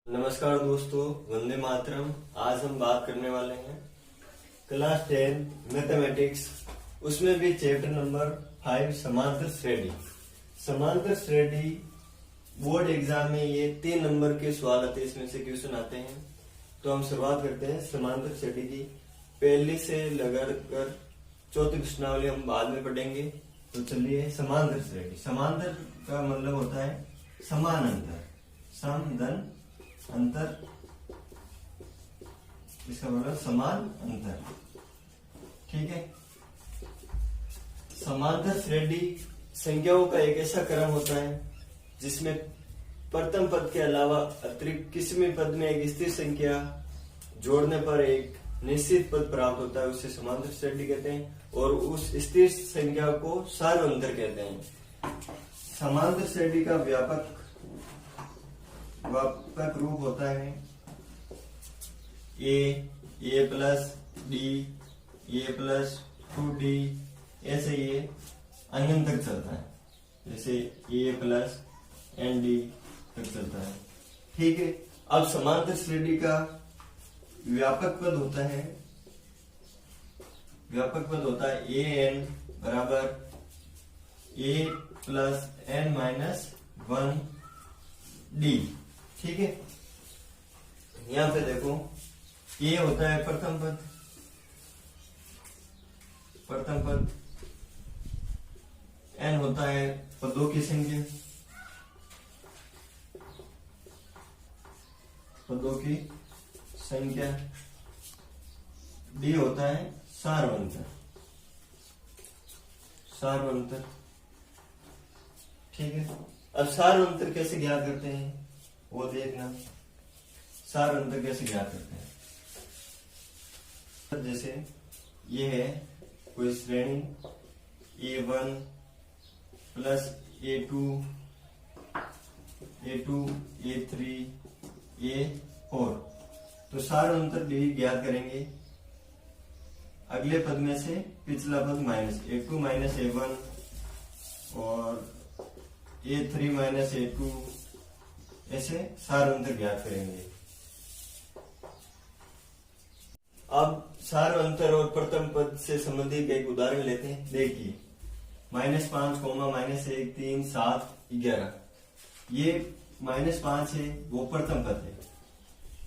नमस्कार दोस्तों, वंदे मातरम। आज हम बात करने वाले हैं क्लास 10 मैथमेटिक्स, उसमें भी चैप्टर नंबर 5 समांतर श्रेणी। समांतर श्रेणी बोर्ड एग्जाम में ये 3 नंबर के सवाल आते हैं, इसमें से क्वेश्चन आते हैं। तो हम शुरुआत करते हैं समांतर श्रेणी की। पहली से लगाकर चौथी प्रश्नावली हम बाद में पढ़ेंगे। तो चलिए, समांतर श्रेणी। समांतर का मतलब होता है समान अंतर, सम धन अंतर, इसका मतलब समान अंतर। ठीक है। समांतर श्रेणी संख्याओं का एक ऐसा क्रम होता है जिसमें प्रथम पद के अलावा अतिरिक्त किसी भी पद में एक स्थिर संख्या जोड़ने पर एक निश्चित पद प्राप्त होता है, उसे समांतर श्रेणी कहते हैं। और उस स्थिर संख्या को सार्वंतर कहते हैं। समांतर श्रेणी का व्यापक रूप होता है ए प्लस डी, ए प्लस 2d, ऐसे ये अनंत तक चलता है। जैसे ए प्लस एन डी तक चलता है। ठीक है। अब समांतर श्रेणी का व्यापक पद होता है, ए एन बराबर ए प्लस एन माइनस 1 डी। ठीक है। यहां पे देखो, ये होता है प्रथम पद, एन होता है पदों की संख्या, डी होता है सार्वंतर। ठीक है। अब सार्वंतर कैसे ज्ञात करते हैं वो देखना। सार्वंतर कैसे ज्ञात करते हैं, जैसे ये है कोई श्रेणी A1 plus A2, A3, A4। तो सार्वंतर डी ज्ञात करेंगे। अगले पद में से पिछला पद माइनस A2 माइनस A1 और A3 माइनस A2, ऐसे सार्वंतर ज्ञात करेंगे। अब सार्वंतर और प्रथम पद से संबंधित एक उदाहरण लेते हैं। देखिए, -5, -1, 3, 7, 11। ये -5 है, वो प्रथम पद है।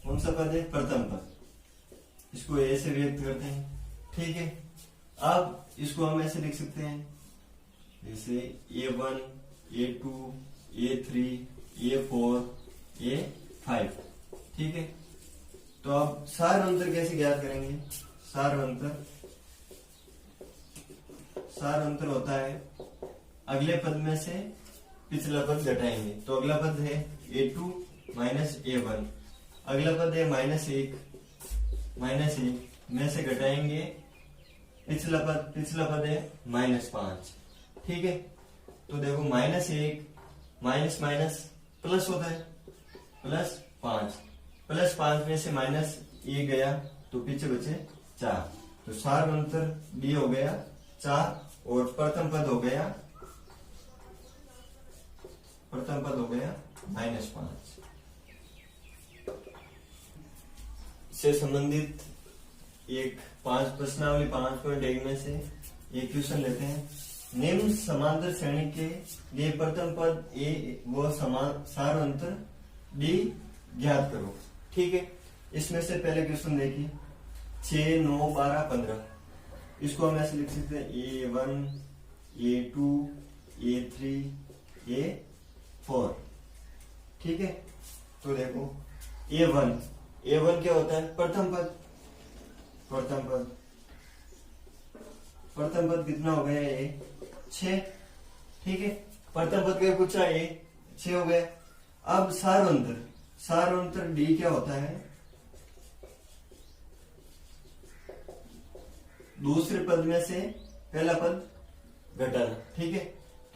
कौन सा पद है? प्रथम पद। इसको ए से व्यक्त करते हैं। ठीक है। अब इसको हम ऐसे लिख सकते हैं, जैसे A1, A2, A3, A4, A5। ठीक है। तो अब सार्वंतर कैसे ज्ञात करेंगे? सार्वंतर होता है अगले पद में से पिछला पद घटाएंगे। तो अगला पद है A2 माइनस A1, अगला पद है -1 में से घटाएंगे पिछला पद है -5। ठीक है। तो देखो, -1 माइनस माइनस प्लस होता है, +5 में से माइनस ये गया तो पीछे बचे 4। तो सार्वंतर डी हो गया 4 और प्रथम पद हो गया -5। से संबंधित एक 5 प्रश्नावली 5.1 में से एक क्वेश्चन लेते हैं। निम्न समांतर श्रेणी के लिए प्रथम पद ए व सार्वंतर डी ज्ञात करो। ठीक है। इसमें से पहले क्वेश्चन देखिए, 6, 9, 12, 15। इसको हम ऐसे लिख सकते हैं A1, A2, A3, A4। ठीक है। तो देखो, A1 क्या होता है? प्रथम पद कितना हो गया? ये 6। ठीक है। प्रथम पद का पूछा, ये 6 हो गया। अब सार्वंतर डी क्या होता है? दूसरे पद में से पहला पद घटाना। ठीक है।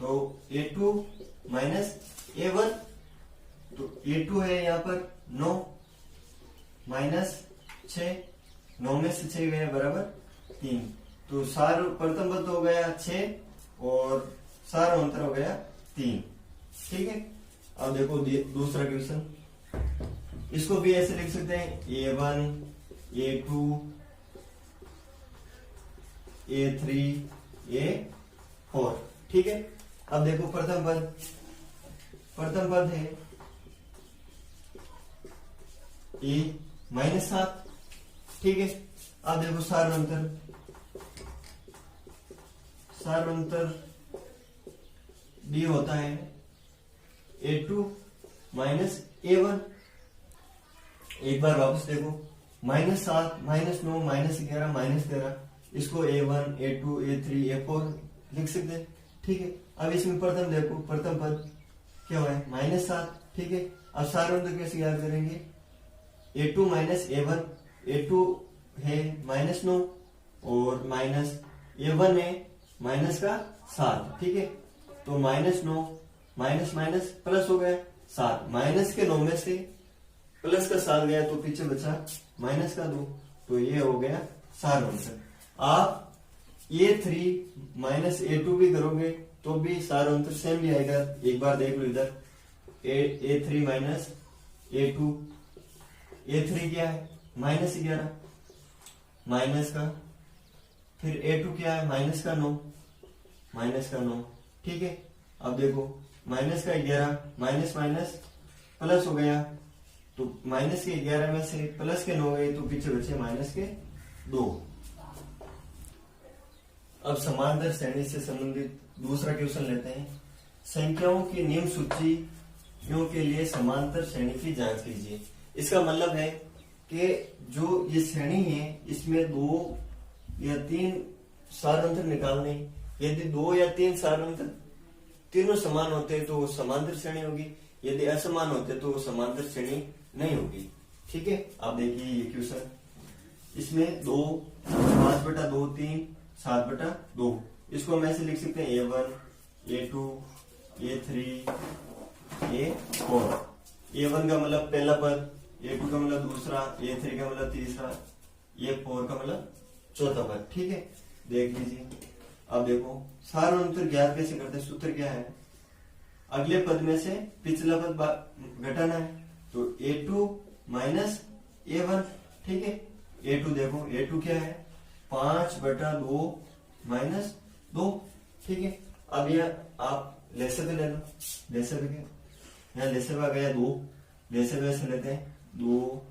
तो A2 माइनस A1, तो A2 है यहाँ पर 9 माइनस 6, 9 में से 6 गया बराबर 3। तो प्रथम पद हो गया 6 और सार्वंतर हो गया 3। ठीक है। अब देखो दूसरा क्वेश्चन, इसको भी ऐसे लिख सकते हैं A1 A2 A3 A4। ठीक है। अब देखो प्रथम पद है A -7। ठीक है। अब देखो सारांतर D होता है A2 -A1। एक बार वापस देखो -7 -9 -11 -13, इसको A1 A2 A3 A4 लिख सकते हैं। ठीक है। अब इसमें प्रथम देखो, प्रथम पद क्या हुआ है -7। ठीक है। अब सारांतर कैसे याद करेंगे, A2 A1, A2 है -9 और A1 है -7। ठीक है। तो -9 माइनस प्लस हो गया 7, माइनस के 9 में से प्लस का 7 गया तो पीछे बचा माइनस का 2, तो ये हो गया सारांतर। आप A3 A2 भी करोगे तो भी सारांतर सेम ही आएगा। एक बार देख लो इधर A3 A2, A3 क्या है -11 माइनस का, फिर A2 क्या है माइनस का 9। ठीक है। अब देखो माइनस का 11 माइनस प्लस हो गया, तो माइनस के 11 में से प्लस के 9 गए तो पीछे बचे माइनस के 2। अब समांतर श्रेणी से संबंधित दूसरा क्वेश्चन लेते हैं। संख्याओं की निम्न सूचियों के लिए समांतर श्रेणी की जांच कीजिए। इसका मतलब है कि जो ये श्रेणी है इसमें 2 या 3 सारांतर निकालने। यदि 2 या 3 सारांतर तीनों समान होते तो वो समांतर श्रेणी होगी, यदि असमान होते तो वो समांतर श्रेणी नहीं होगी। ठीक है। आप देखिए ये क्वेश्चन, इसमें 2 5/2 3 7/2, इसको हम ऐसे लिख सकते हैं A1 A2 A3 A4। A1 का मतलब पहला पद, A2 का मतलब दूसरा, A3 का मतलब तीसरा, A4 का मतलब चौथा पद। ठीक है। देख लीजिए। अब देखो सारांतर ज्ञात कैसे करते हैं, सूत्र क्या है, अगले पद में से पिछला पद घटाना है, तो A2 A1। ठीक है। A2 देखो, A2 क्या है 5/2 -2। ठीक है। अब यह आप लेसे पे ले लो, लेसे पे यहाँ लेसे पे आ गया 2, लेसे पे ऐसे लेते हैं 2,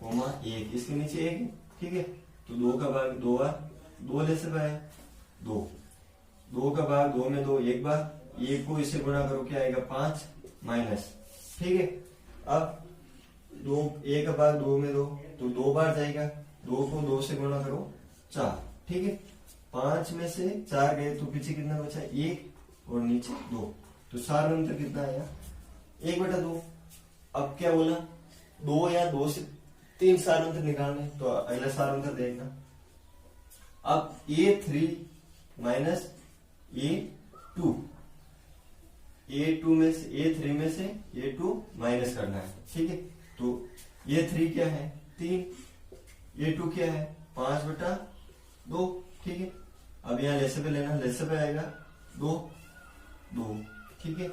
1, इसके नीचे 1 है। ठीक है। तो 2 का भाग 2 बार, 2 लेसे पे आया 2 का भाग 2 में 2 एक बार, 1 को इससे गुणा करो क्या आएगा 5 माइनस। ठीक है। अब 1 का भाग 2 में 2 तो 2 बार जाएगा, 2 को 2 से गुणा करो 4। ठीक है। 5 में से 4 गए तो पीछे कितना बचा 1 और नीचे 2, तो सारांतर कितना आया 1/2। अब क्या बोला 2 या 2 से 3 सारांतर निकालने, तो अगला सारांतर देखना। अब A3 A2, A2 में से A3 में से A2 माइनस करना है। ठीक है। तो A3 क्या है 3, A2 क्या है 5/2। ठीक है। अब यहाँ लेसे पे लेना, लेसे पे आएगा 2। ठीक है।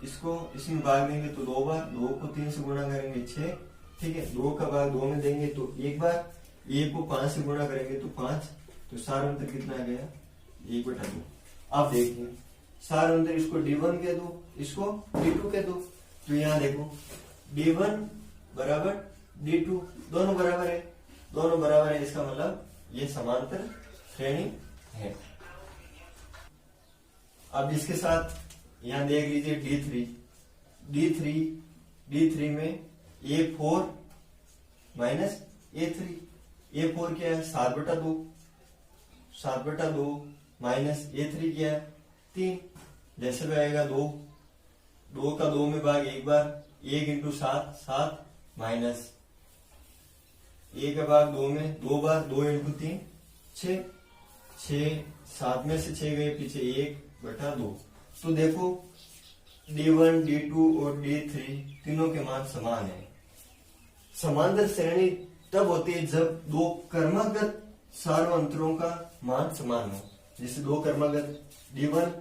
इसको इसमें भाग देंगे तो 2 बार, 2 को 3 से गुणा करेंगे 6। ठीक है। 2 का भाग 2 में देंगे तो 1 बार, 1 को 5 से गुणा करेंगे तो 5, तो सारांतर कितना आ गया 1/2। अब देखिए सारांतर, इसको D1 कह दो, इसको D2 कह दो, तो यहाँ देखो D1 बराबर D2, दोनों बराबर है, इसका मतलब ये समांतर श्रेणी है। अब इसके साथ यहाँ देख लीजिए D3 में A4 A3, A4 क्या है 7/2 माइनस A3 क्या है 3, जैसे भी आएगा 2 का 2 में भाग 1 बार, 1 × 7 माइनस 1 का भाग 2 में 2 बार, 2 × 3 6, 7 में से 6 गए पीछे 1/2। तो देखो D1 D2 और D3 तीनों के मान समान है। समांतर श्रेणी तब होती है जब 2 क्रमागत सार्वंतरों का मान समान हो। जैसे 2 क्रमागत D1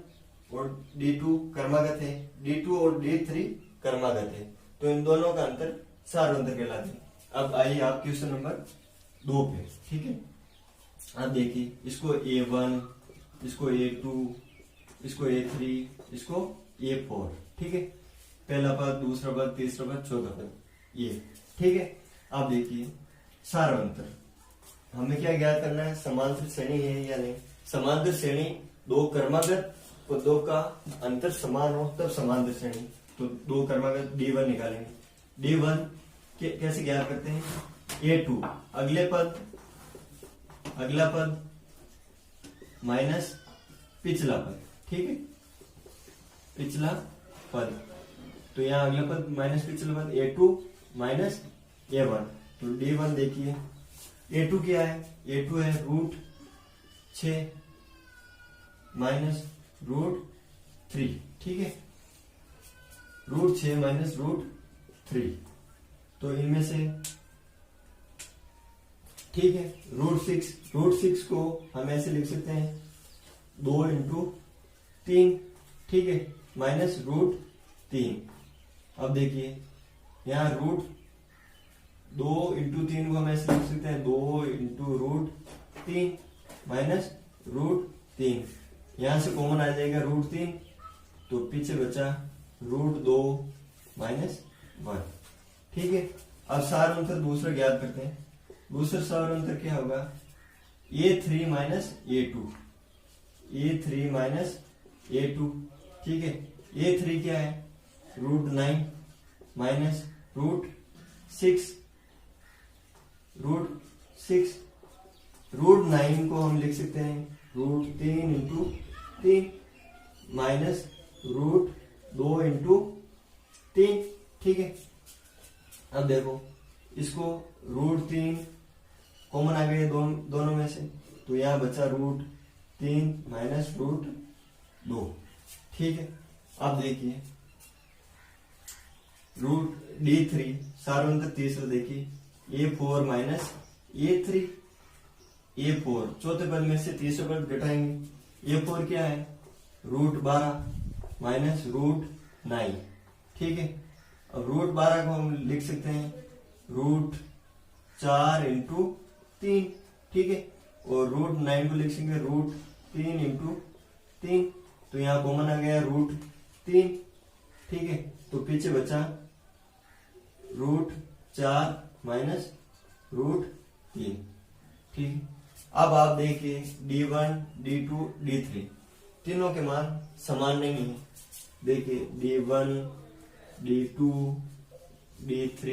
और D2 क्रमागत है, D2 और D3 क्रमागत है, तो इन दोनों का अंतर सार्वंतर कहलाते हैं। अब आइए आप क्वेश्चन नंबर 2 पे। ठीक है, आप देखिए इसको A1, इसको A2, इसको A3, इसको A4। ठीक है, पहला पद, दूसरा पद, तीसरा पद, चौथा पद ये। ठीक है, आप देखिए सार्वंतर हमें क्या ज्ञात करना है, समांतर श्रेणी है या नहीं। समांतर श्रेणी दो क्रमागत पदों का अंतर समान हो तब समांतर श्रेणी। तो दो क्रमागत D1 निकालेंगे। D1 कैसे ज्ञात करते हैं, A2 अगला पद माइनस पिछला पद। ठीक है, पिछला पद, तो यहाँ अगला पद माइनस पिछला पद, A2 माइनस A1। तो D1 देखिए A2 क्या है, A2 है √6 माइनस √3। ठीक है, √6 माइनस √3, तो इनमें से ठीक है √6 को हम ऐसे लिख सकते हैं 2 × 3। ठीक है, माइनस √3। अब देखिए यहाँ √2 × 3 को हम ऐसे लिख सकते हैं 2 × √3 माइनस √3। यहां से कॉमन आ जाएगा √3, तो पीछे बचा √2 माइनस 1। ठीक है, अब सार्वंतर दूसरा ज्ञात करते हैं। दूसरा सार्वंतर क्या होगा, A3 minus A2, A3 minus A2। ठीक है, A3 क्या है, √9 माइनस √6। √9 को हम लिख सकते हैं √3 × 3 माइनस √2 × 3। ठीक है, अब देखो इसको √3 कॉमन आ गए दोनों में से, तो यहां बचा √3 माइनस √2। ठीक है, अब देखिए D3 सार्वंतर तीसरा देखिए A4 माइनस A3। A4 चौथे पद में से तीसरे पद घटाएंगे। A4 क्या है, √12 माइनस √9। ठीक है, अब √12 को हम लिख सकते हैं √4 × 3। ठीक है, और √9 को लिख सकते √3 × 3, तो यहाँ कॉमन आ गया √3। ठीक है, तो पीछे बचा √4 माइनस √3। ठीक है, अब आप देखिए D1, D2, D3 तीनों के मान समान नहीं है। देखिए D1, D2, D3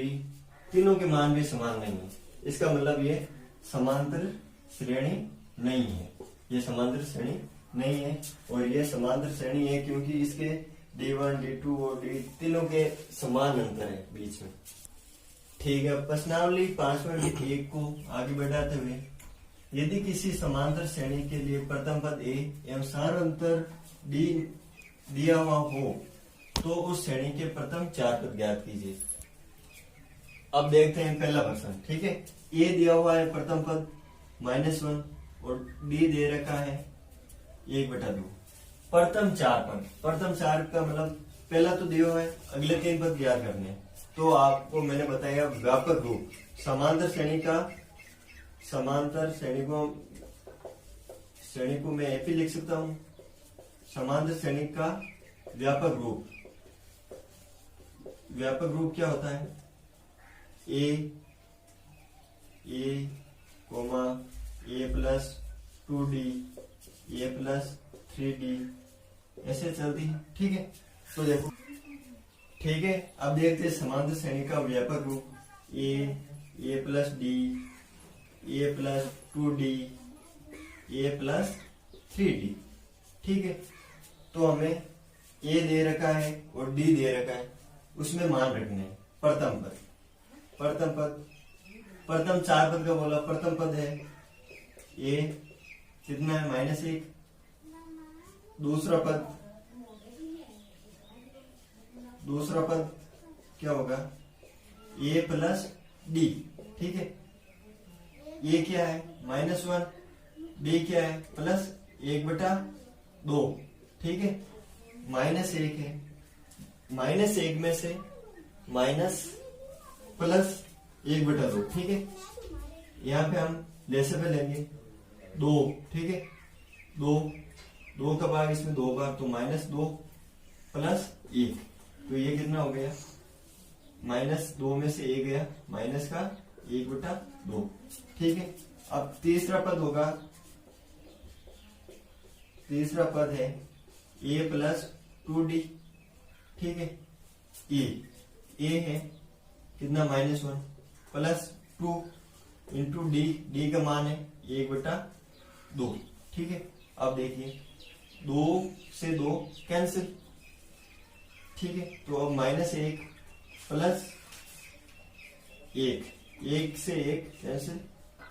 तीनों के मान भी समान नहीं है। इसका मतलब ये समांतर श्रेणी नहीं है, ये समांतर श्रेणी नहीं है। और ये समांतर श्रेणी है क्योंकि इसके D1, D2 और D तीनों के समान अंतर है बीच में। ठीक है, प्रश्नावली 5.1 को आगे बढ़ाते हुए, यदि किसी समांतर श्रेणी के लिए प्रथम पद A एवं सार्वंतर D दिया हुआ हो तो उस श्रेणी के प्रथम 4 पद ज्ञात कीजिए। अब देखते हैं पहला प्रश्न। ठीक है, A दिया हुआ है प्रथम पद -1 और D दे रखा है 1/2। प्रथम 4 पद, प्रथम 4 का मतलब पहला तो दिया हुआ है, अगले 3 पद ज्ञात करने हैं। तो आपको मैंने बताया व्यापक रूप समांतर श्रेणी को मैं ऐसे लिख सकता हूं, समांतर श्रेणी का व्यापक रूप क्या होता है, A, A + 2D, A + 3D ऐसे चलती है। ठीक है, तो देखो ठीक है, अब देखते हैं समांतर श्रेणी का व्यापक रूप A + D, A + 2D, A + 3D। ठीक है, तो हमें A दे रखा है और D दे रखा है, उसमें मान रखने हैं। प्रथम 4 पद का बोला, प्रथम पद है A, कितना है -1। दूसरा पद क्या होगा, A + D। ठीक है, A क्या है -1, D क्या है +1/2। ठीक है, -1 है, -1 में से प्लस 1/2, ठीक है। यहाँ पे हम लेसे पे लेंगे 2, ठीक है, 2 का भाग इसमें 2 बार, तो -2 प्लस 1, तो ये कितना हो गया, -2 में से 1 गया, माइनस का 1/2, ठीक है। अब तीसरा पद होगा, तीसरा पद है a + 2d, ठीक है। ए है कितना, -1 प्लस 2 इंटू डी का मान है 1/2, ठीक है। अब देखिए 2 से 2 कैंसिल, ठीक है, तो अब -1 प्लस 1 से 1 कैंसिल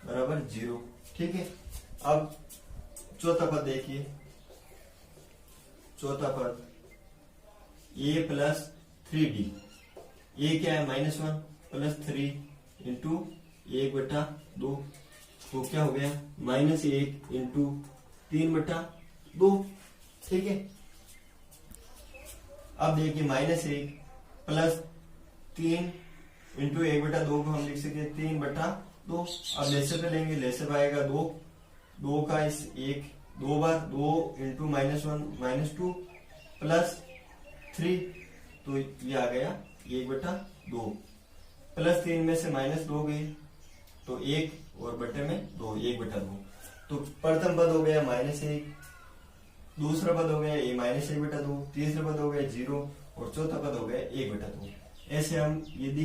बराबर 0, ठीक है। अब चौथा पद देखिए, चौथा पद a + 3d, a क्या है, -1 प्लस 3 इंटू 1/2, तो क्या हो गया, -1 इंटू 3/2, ठीक है। अब देखिए -1 प्लस 3 इंटू 1/2 को हम लिख सकते 3/2। अब लेसे पे लेंगे, लेसे पे आएगा 2 का इस 1 2 बार, 2 इंटू -1 -2 प्लस 3, तो ये आ गया 1/2, प्लस 3 में से -2 गई, तो 1 और बटे में 2, 1/2। तो प्रथम पद हो गया -1, दूसरा पद हो गया a -1/2, तीसरा पद हो गया 0 और चौथा पद हो गया 1/2। ऐसे हम यदि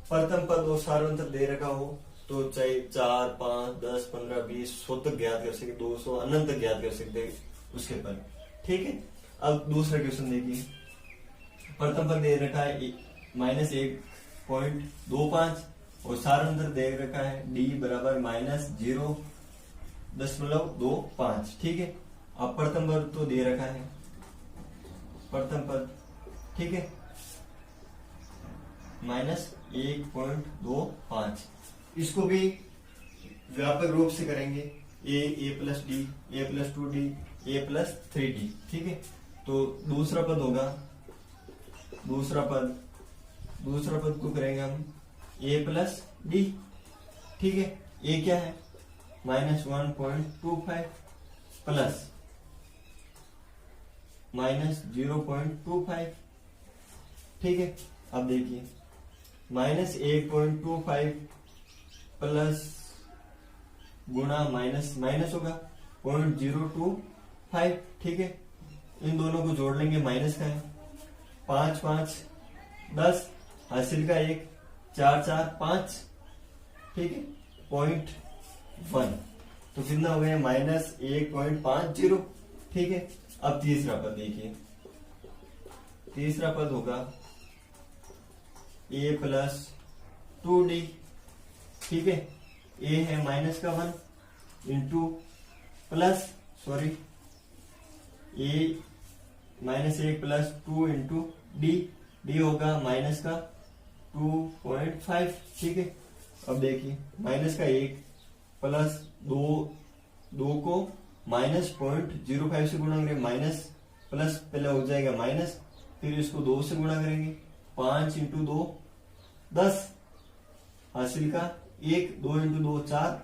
प्रथम पद और सार्वंतर दे रखा हो तो चाहे 4, 5, 10, 15, 20, 100 तक ज्ञात कर सकते, 200 अनंत तक ज्ञात कर सकते उसके पद, ठीक है। अब दूसरा क्वेश्चन देखिए, प्रथम पद दे रखा है -1.25 और सार्वंतर दे रखा है d बराबर -0.25, ठीक है। अब प्रथम पद तो दे रखा है, प्रथम पद, ठीक है, -1.25, इसको भी व्यापक रूप से करेंगे, a + d, a + 2d, a + 3d, ठीक है। तो दूसरा पद होगा, दूसरा पद को करेंगे हम a + d, ठीक है। a क्या है, -1.25 प्लस -0.25, ठीक है। अब देखिए -1.25 प्लस गुणा माइनस होगा 0.025, ठीक है। इन दोनों को जोड़ लेंगे, माइनस का है, 5 5 10, हासिल का 1, 4 4 5, ठीक है, 0.1, तो कितना हो गया, -1.50, ठीक है। अब तीसरा पद देखिए, तीसरा पद होगा a + 2d, ठीक है। a है -1 into plus a -1 plus 2 into d होगा -2.5, ठीक है। अब देखिए -1 प्लस 2 को -0.05 से गुणा करेंगे, माइनस प्लस पहले हो जाएगा माइनस, फिर इसको 2 से गुणा करेंगे, 5 इंटू 2 10, हासिल का 1, 2 इंटू 2 4,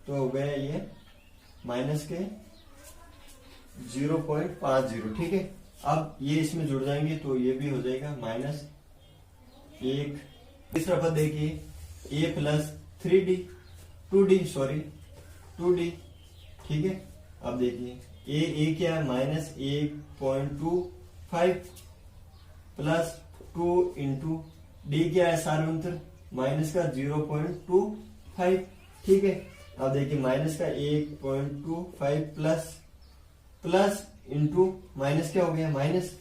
तो हो गया ये माइनस के 0.50, ठीक है। अब ये इसमें जुड़ जाएंगे तो ये भी हो जाएगा -1। तीसरा पद देखिए a + 3d 2d, ठीक है। अब देखिए a क्या है, -1.25 प्लस 2 इंटू d क्या है, सार्वंतर माइनस का 0.25, ठीक है। अब देखिए माइनस का 1.25 प्लस इंटू माइनस क्या हो गया, माइनस,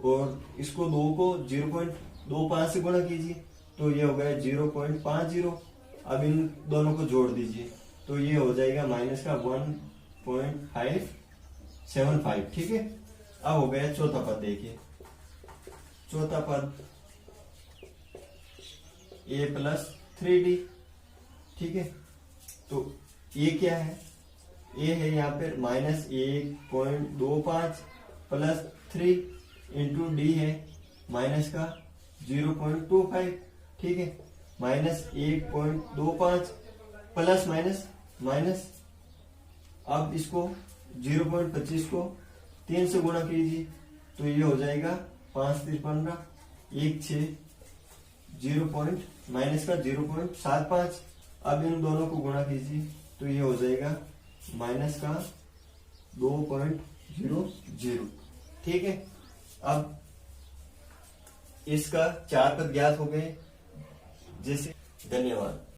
और इसको 2 को 0.25 से गुणा कीजिए तो ये हो गया 0.50। अब इन दोनों को जोड़ दीजिए तो ये हो जाएगा माइनस का 1.575, ठीक है। अब हो गया चौथा पद, देखिए चौथा पद a + 3d, ठीक है। तो a क्या है, a है यहाँ पे -1.25 प्लस 3 इंटू d है माइनस का 0.25, ठीक है। -1.25 प्लस माइनस माइनस। अब इसको 0.25 को 3 से गुणा कीजिए तो ये हो जाएगा 5 3 15 1 6 माइनस का 0.75। अब इन दोनों को गुणा कीजिए तो ये हो जाएगा माइनस का 2.00। ठीक है, अब इसका 4 पद ज्ञात हो गए जैसे। धन्यवाद।